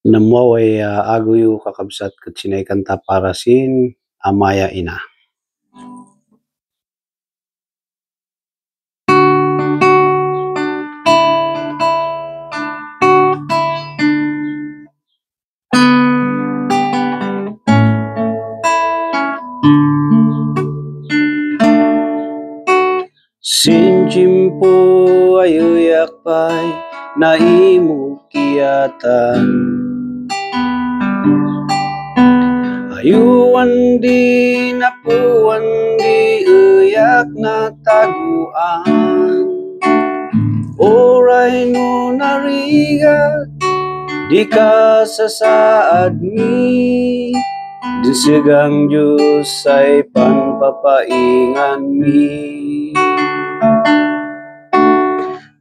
Namuway aguyo kakabsat ket sinay kanta parasin Amaya Ina. Sinjimpo ayuyak pay naimukiyatan ayuan di napuan di uyak na taguan oray no narigat di ka sasaad mi din sigang Diyos ay panpapaingan mi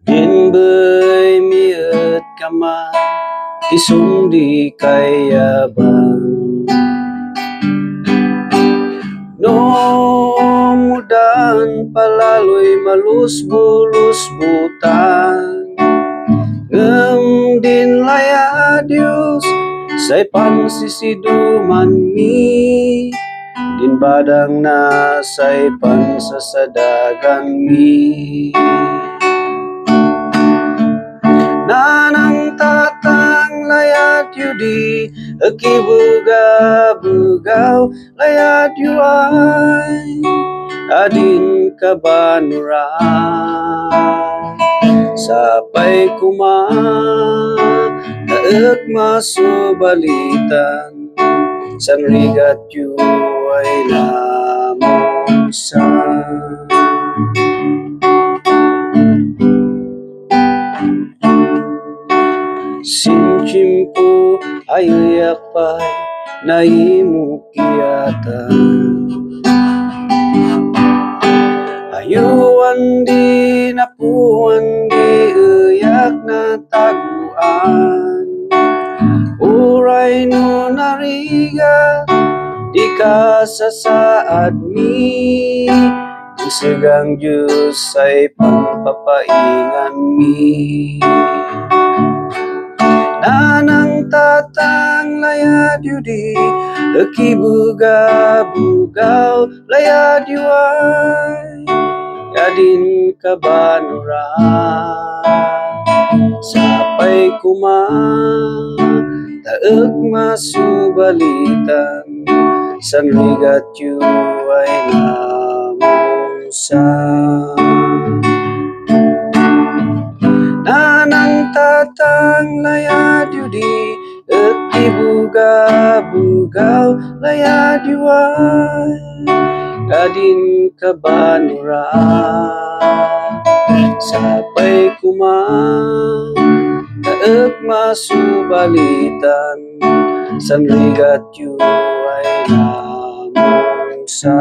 Dinbay miet kaman isundi kayabang no mudan palaloy malus-bulus butan din laya Diyos say pansisiduman mi din badang na say pansasadagan mi nanang tatang layat yudi akibuga-bugaw layat yu ay adin kabanuran sapay kuma daek masubalitan sanrigat yu ay namusan Sinjimpo ayuyak pay naimukiyatan ayuan di napuan di uyak na taguan uray no narigat di ka sasaad mi din sigang Diyos ay panpapaingan mi nanang tatang layad yudi akibuga-bugaw layad yu ay adin kabanuran sapay kuma daek masubalitan sanrigat yu ay namusan nanang tatang layad yudi akibuga-bugaw layad yu ay adin kabanuran sapay kuma daek masubalitan sanrigat yu ay namusan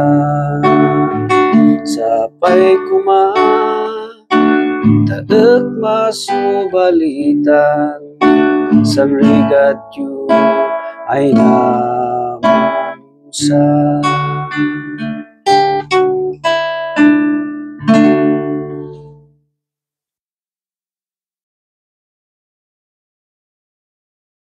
sapay kuma daek masubalitan sanrigat yu ay namusan